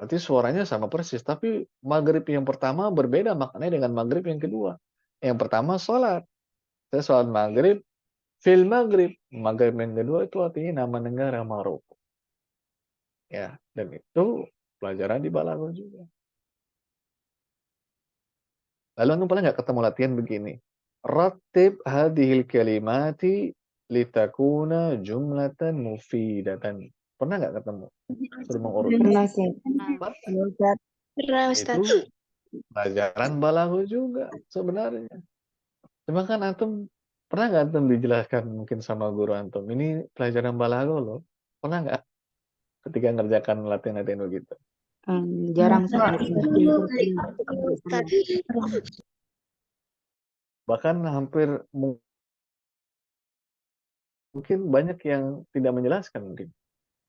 Berarti suaranya sama persis, tapi maghrib yang pertama berbeda maknanya dengan maghrib yang kedua. Yang pertama sholat. Saya sholat maghrib, fil maghrib. Maghrib yang kedua itu artinya nama negara Maroko. Ya, dan itu pelajaran di Balaghah juga. Lalu anda pernah nggak ketemu latihan begini? Rattib hadhil kalimati litakuna jumlatan mufidatan. Pernah nggak ketemu? Suruh mengurutkan. Pernah sih. Pernah. Ya, Ustaz. Pernah, Ustaz. Itu pelajaran Balaghah juga sebenarnya. Cuma kan antum pernah nggak antum dijelaskan mungkin sama guru antum, ini pelajaran Balaghah loh. Pernah nggak ketika ngerjakan latihan-latihan begitu? Jarang sih. Ustaz. Bahkan hampir mungkin banyak yang tidak menjelaskan mungkin.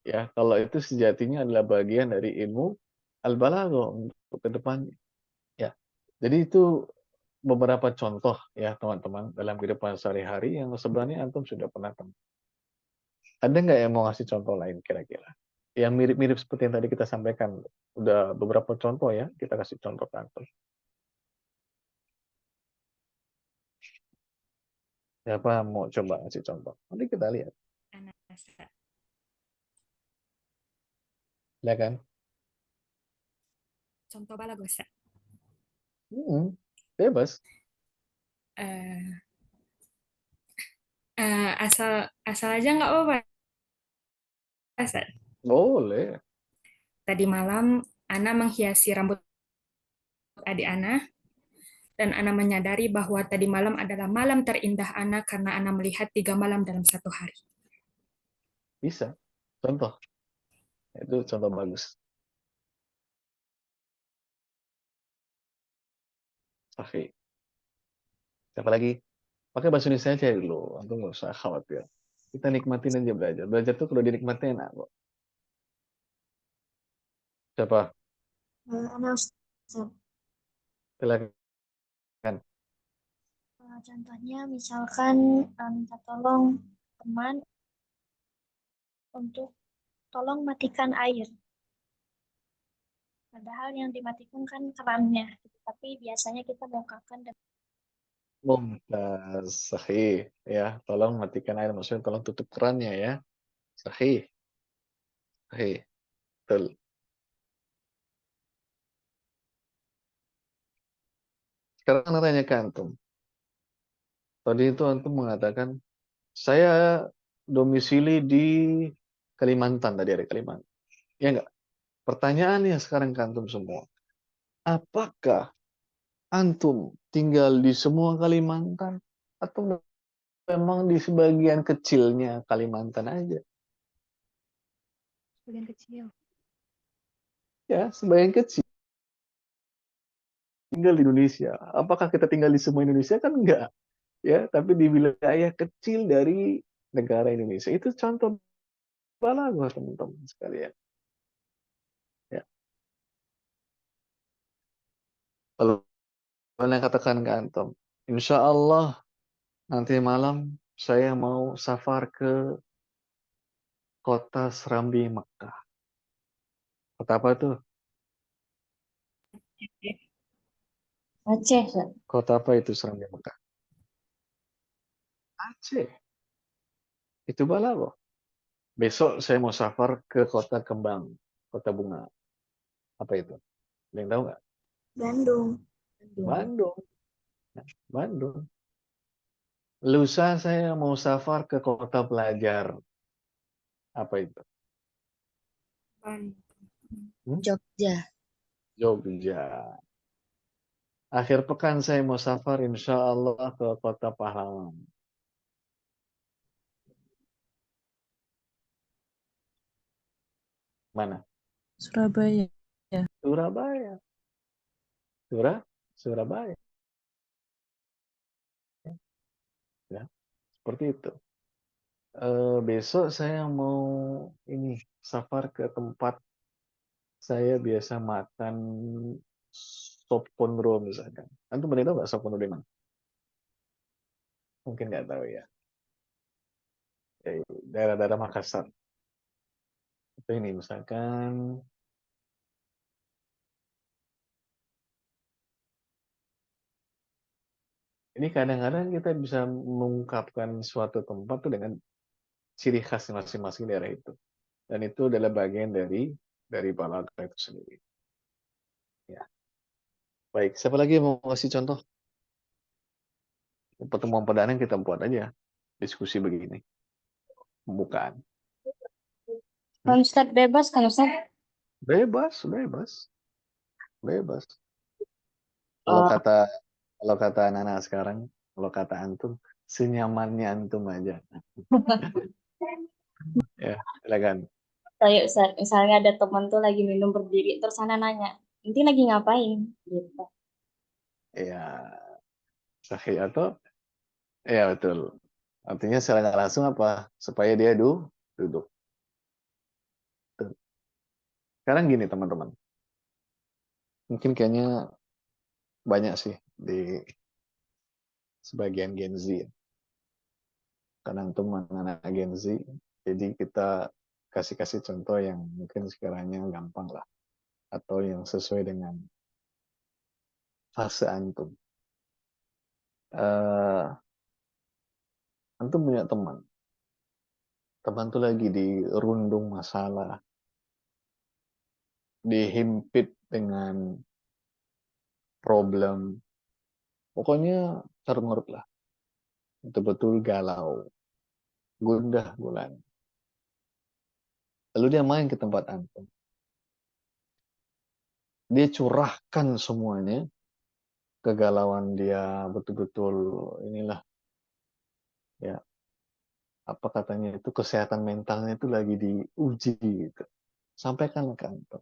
Ya, kalau itu sejatinya adalah bagian dari ilmu al-balaghah untuk ke depannya. Ya. Jadi itu beberapa contoh ya teman-teman dalam kehidupan sehari-hari yang sebenarnya antum sudah pernah temui. Ada nggak yang mau ngasih contoh lain kira-kira? Yang mirip-mirip seperti yang tadi kita sampaikan. Udah beberapa contoh ya, kita kasih contoh ke antum. Siapa mau coba ngasih contoh? Nanti kita lihat. Ya kan? Contoh Balaghah, Ustaz. Bebas. Eh, asal asal aja nggak apa-apa, Ustaz. Boleh. Tadi malam Ana menghiasi rambut adik Ana dan Ana menyadari bahwa tadi malam adalah malam terindah Ana karena Ana melihat 3 malam dalam satu hari. Bisa. Contoh. Itu contoh bagus. Oke. Siapa lagi? Pakai bahasa Indonesia aja dulu. Antum nggak usah khawatir. Kita nikmatin aja belajar. Belajar tuh kalau dinikmatin enak kok. Siapa? Ada Ustaz. Silakan. Contohnya misalkan minta tolong teman untuk tolong matikan air. Padahal yang dimatikan kan kerannya, tapi biasanya kita bongkarkan dan Mumtaz. Sahih. Ya, tolong matikan air. Maksudnya tolong tutup kerannya ya. Sahih. Sahih. Betul. Sekarang saya tanya ke antum. Tadi itu antum mengatakan, saya domisili di Kalimantan tadi, ada Kalimantan. Ya enggak? Pertanyaannya sekarang ke antum semua. Apakah antum tinggal di semua Kalimantan atau memang di sebagian kecilnya Kalimantan aja? Sebagian kecil. Ya, sebagian kecil. Tinggal di Indonesia. Apakah kita tinggal di semua Indonesia? Kan enggak. Ya, tapi di wilayah kecil dari negara Indonesia. Itu contoh balaghah teman-teman sekalian. Ya. Lalu mana katakan ke antum, insya Allah nanti malam saya mau safar ke kota Serambi Mekah. Kota apa tuh? Aceh, Ustaz. Kota apa itu Serambi Mekah? Aceh. Itu balaghah. Besok saya mau safar ke kota Kembang, kota bunga. Apa itu? Ada yang tahu nggak? Bandung. Bandung. Nah, Bandung. Lusa saya mau safar ke kota pelajar. Apa itu? Jogja. Jogja. Akhir pekan saya mau safar insya Allah ke kota Pahlawan. Mana? Surabaya. Surabaya. Surabaya. Ya, seperti itu. Besok saya mau ini safar ke tempat saya biasa makan sop konro misalkan. Antum pernah tahu nggak sop konro di mana? Mungkin nggak tahu ya. Daerah-daerah Makassar. Itu ini misalkan Ini kadang-kadang kita bisa mengungkapkan suatu tempat tuh dengan ciri khas masing-masing daerah itu. Dan itu adalah bagian dari balaghah itu sendiri. Ya. Baik, siapa lagi yang mau ngasih contoh? Pertemuan perdana kita buat aja diskusi begini, pembukaan. Kan Ustaz bebas kan Ustaz? Bebas, bebas, bebas. Kalau kata anak-anak sekarang, kalau kata antum, senyamannya antum aja. Ya, silakan. Kayak Ustaz, misalnya ada teman tuh lagi minum berdiri, terus sana nanya, nanti lagi ngapain? Gitu. Ya, sahih atau ya betul. Artinya secara nggak langsung apa? Supaya dia duduk. Tuh. Sekarang gini teman-teman, mungkin kayaknya banyak sih di sebagian Gen Z ya. Karena antum anak Gen Z, jadi kita kasih contoh yang mungkin sekiranya gampang lah, atau yang sesuai dengan fase antum. Antum punya teman tuh lagi dirundung masalah, dihimpit dengan problem, pokoknya terenggut lah, betul-betul galau, gundah gulana. Lalu dia main ke tempat antum, dia curahkan semuanya, kegalauan dia betul-betul inilah ya, apa katanya itu, kesehatan mentalnya itu lagi diuji gitu. Sampaikan ke antum.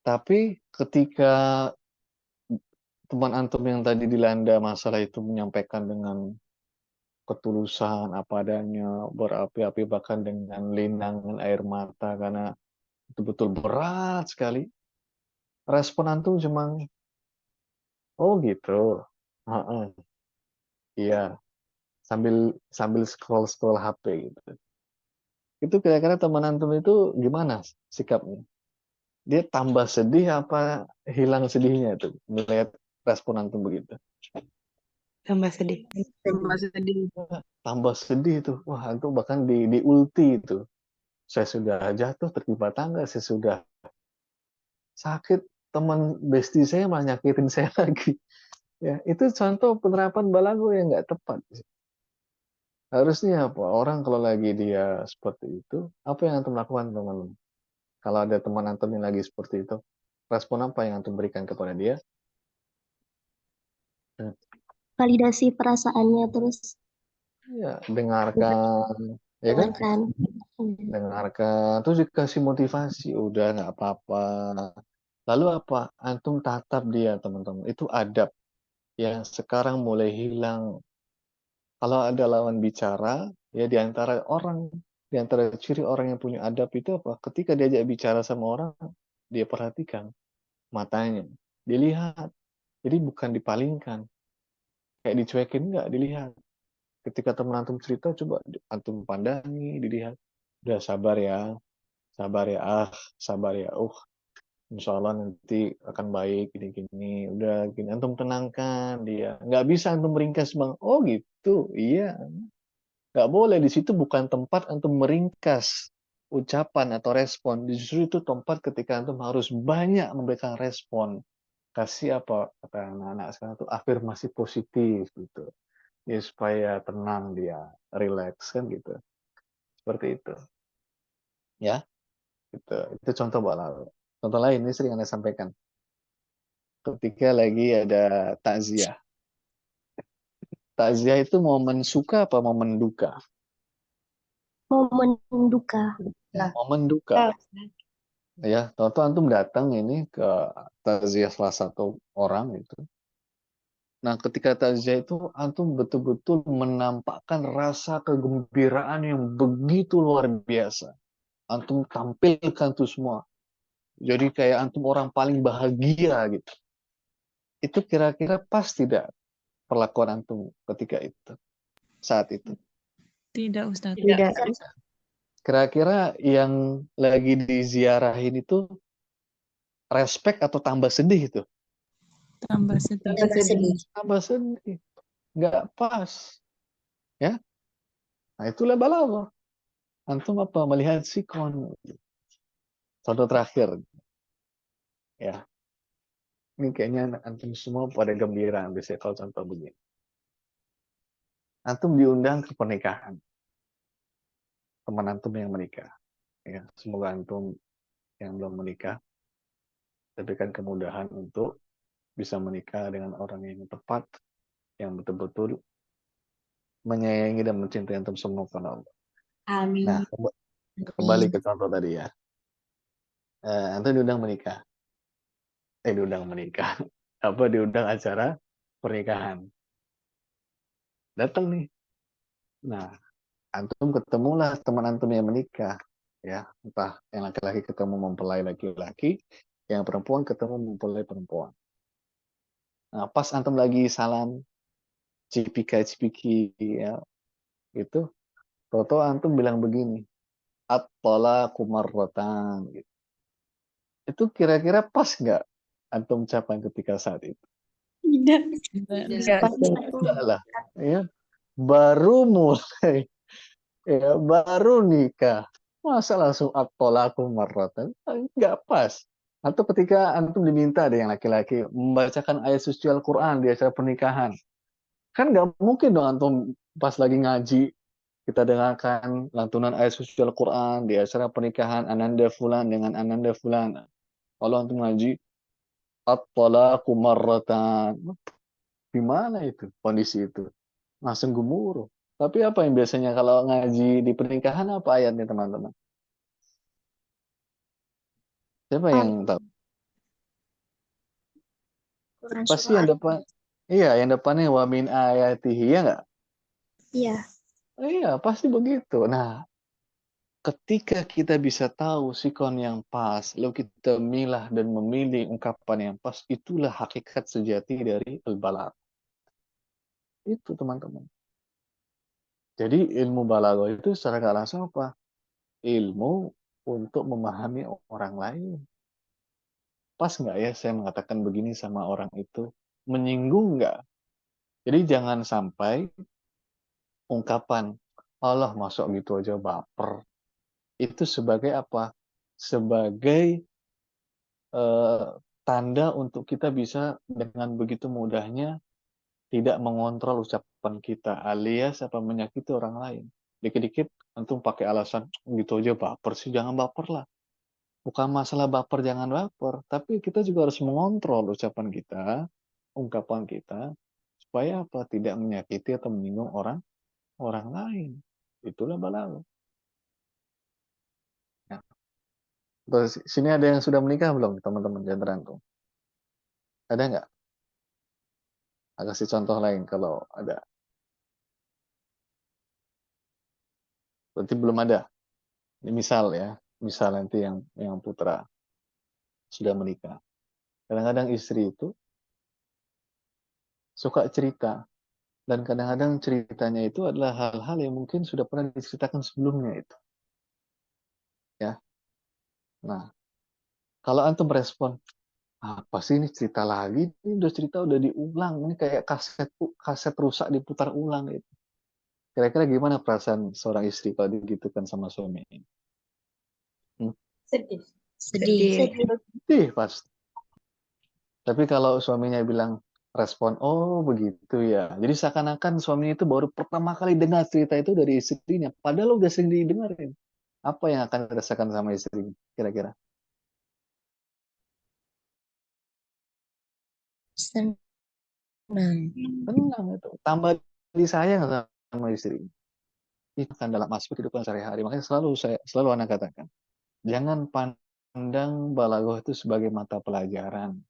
Tapi ketika teman antum yang tadi dilanda masalah itu menyampaikan dengan ketulusan apa adanya, berapi-api bahkan dengan linangan air mata karena betul-betul berat sekali, respon antum cuma, oh gitu, heeh, iya, sambil sambil scroll HP gitu. Itu kira-kira teman antum itu gimana sikapnya? Dia tambah sedih apa hilang sedihnya itu melihat respon antum begitu? Tambah sedih. Tambah sedih. Tambah sedih itu. Wah, antum bahkan di ulti itu. Saya sudah jatuh tertimpa tangga, saya sudah sakit, teman bestie saya malah nyakitin saya lagi. Ya, itu contoh penerapan balaghah yang nggak tepat. Harusnya apa? Orang kalau lagi dia seperti itu, apa yang antum lakukan teman-teman? Kalau ada teman antum yang lagi seperti itu, respon apa yang antum berikan kepada dia? Validasi perasaannya terus Ya, dengarkan, ya kan? dengarkan. Dengarkan, terus dikasih motivasi, udah nggak apa-apa. Lalu apa? Antum tatap dia, teman-teman. Itu adab yang sekarang mulai hilang. Kalau ada lawan bicara, ya di antara ciri orang yang punya adab itu apa? Ketika diajak bicara sama orang, dia perhatikan matanya, dilihat. Jadi bukan dipalingkan, kayak dicuekin nggak, dilihat. Ketika teman antum cerita, coba antum pandangi, dilihat. Udah sabar ya, sabar ya, insya Allah nanti akan baik, gini-gini. Udah gini, antum tenangkan dia. Nggak bisa antum meringkas bang. Oh gitu, iya. Nggak boleh, di situ bukan tempat antum meringkas ucapan atau respon. Justru itu tempat ketika antum harus banyak memberikan respon. Kasih apa kata anak-anak sekarang itu afirmasi positif gitu. Ya, supaya tenang dia, relax kan gitu. Seperti itu. Ya, gitu. Itu contoh balaghah. Contoh lain ini sering Anda sampaikan. Ketika lagi ada takziah. Takziah itu momen suka apa momen duka? Momen duka. Momen duka. Ya, tahu-tahu antum datang ini ke takziah salah satu orang itu. Nah, ketika takziah itu antum betul-betul menampakkan rasa kegembiraan yang begitu luar biasa. Antum tampilkan itu semua. Jadi kayak antum orang paling bahagia gitu. Itu kira-kira pas tidak perlakuan antum ketika itu, saat itu? Tidak, Ustaz. Tidak. Kira-kira yang lagi diziarahin itu respect atau tambah sedih itu? Tambah sedih. Tambah sedih. Tambah sedih. nggak pas, ya. Nah, itulah balaghah. Antum apa melihat sikon. Contoh terakhir, ya. Ini kayaknya antum semua pada gembira bisa kalau contoh begini. Antum diundang ke pernikahan teman antum yang menikah. Ya, semoga antum yang belum menikah diberikan kemudahan untuk bisa menikah dengan orang yang tepat, yang betul-betul menyayangi dan mencintai antum semua karena Allah. Nah, Amin. kembali ke contoh tadi ya. Antum diundang menikah. Diundang menikah. Apa diundang acara pernikahan. Datang nih. Nah, antum ketemulah teman antum yang menikah. Ya, entah yang laki-laki ketemu mempelai laki-laki, yang perempuan ketemu mempelai perempuan. Nah, pas antum lagi salam cipika-cipiki ya, itu Toto antum bilang begini, at-talaqu marratan gitu. Itu kira-kira pas nggak antum ucapan ketika saat itu? Tidak. Tidak. Pas Ustaz. satu. Enggak lah, ya. Baru mulai, ya, baru nikah. Masa langsung at-talaqu marratan? Nggak pas. Atau ketika antum diminta ada yang laki-laki membacakan ayat suci Al-Quran di acara pernikahan. Kan nggak mungkin dong antum pas lagi ngaji kita dengarkan lantunan ayat suci Al-Quran di acara pernikahan Ananda Fulan dengan Ananda Fulan. Kalau antum ngaji, at-talaqu marratan. Gimana itu kondisi itu? Langsung gemuruh. Tapi apa yang biasanya kalau ngaji di pernikahan apa ayatnya teman-teman? Siapa Al yang tahu? Quran Pasti surah yang Al. depan. Iya, yang depannya wa min ayatihi ya nggak? Iya. Iya, pasti begitu. Nah, ketika kita bisa tahu sikon yang pas, lalu kita milah dan memilih ungkapan yang pas, itulah hakikat sejati dari al-balagh. Itu teman-teman. Jadi ilmu balaghah itu secara nggak langsung apa? Ilmu untuk memahami orang lain. Pas nggak ya saya mengatakan begini sama orang itu? Menyinggung nggak? Jadi jangan sampai ungkapan Allah masuk gitu aja baper. Itu sebagai apa? Sebagai eh, tanda untuk kita bisa dengan begitu mudahnya tidak mengontrol ucapan kita alias apa menyakiti orang lain. Dikit-dikit antum pakai alasan gitu aja baper sih, jangan baper lah. Bukan masalah baper jangan baper, tapi kita juga harus mengontrol ucapan kita, ungkapan kita supaya apa? Tidak menyakiti atau menyinggung orang orang lain. Itulah balaghah. Nah, terus sini ada yang sudah menikah belum teman-teman di antara antum? Ada nggak? Kasih contoh lain kalau ada. Berarti belum ada. Ini misal ya, misal nanti yang putra sudah menikah. Kadang-kadang istri itu suka cerita dan kadang-kadang ceritanya itu adalah hal-hal yang mungkin sudah pernah diceritakan sebelumnya itu, ya. Nah, kalau antum respon, apa sih ini cerita lagi? Ini udah cerita udah diulang. Ini kayak kaset kaset rusak diputar ulang itu. Kira-kira gimana perasaan seorang istri kalau digitukan sama suami? Hmm? Sedih. Sedih. Sedih. Sedih pasti. Tapi kalau suaminya bilang respon, oh begitu ya. Jadi seakan-akan suaminya itu baru pertama kali dengar cerita itu dari istrinya. Padahal udah sering didengarin. Apa yang akan dirasakan sama istrinya kira-kira? Senang. Tenang itu. Tambah disayang sama istri. Itu kan dalam aspek kehidupan sehari-hari. Makanya selalu anak katakan, jangan pandang balaghah itu sebagai mata pelajaran,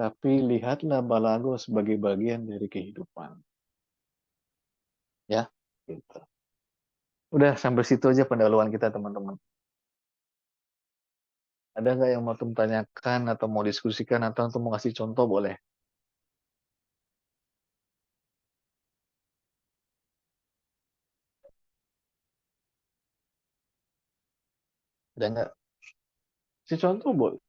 tapi lihatlah balaghah sebagai bagian dari kehidupan. Ya, gitu. Udah sampai situ aja pendahuluan kita teman-teman. Ada nggak yang mau tanyakan atau mau diskusikan atau mau ngasih contoh boleh? Ada nggak? Si contoh boleh.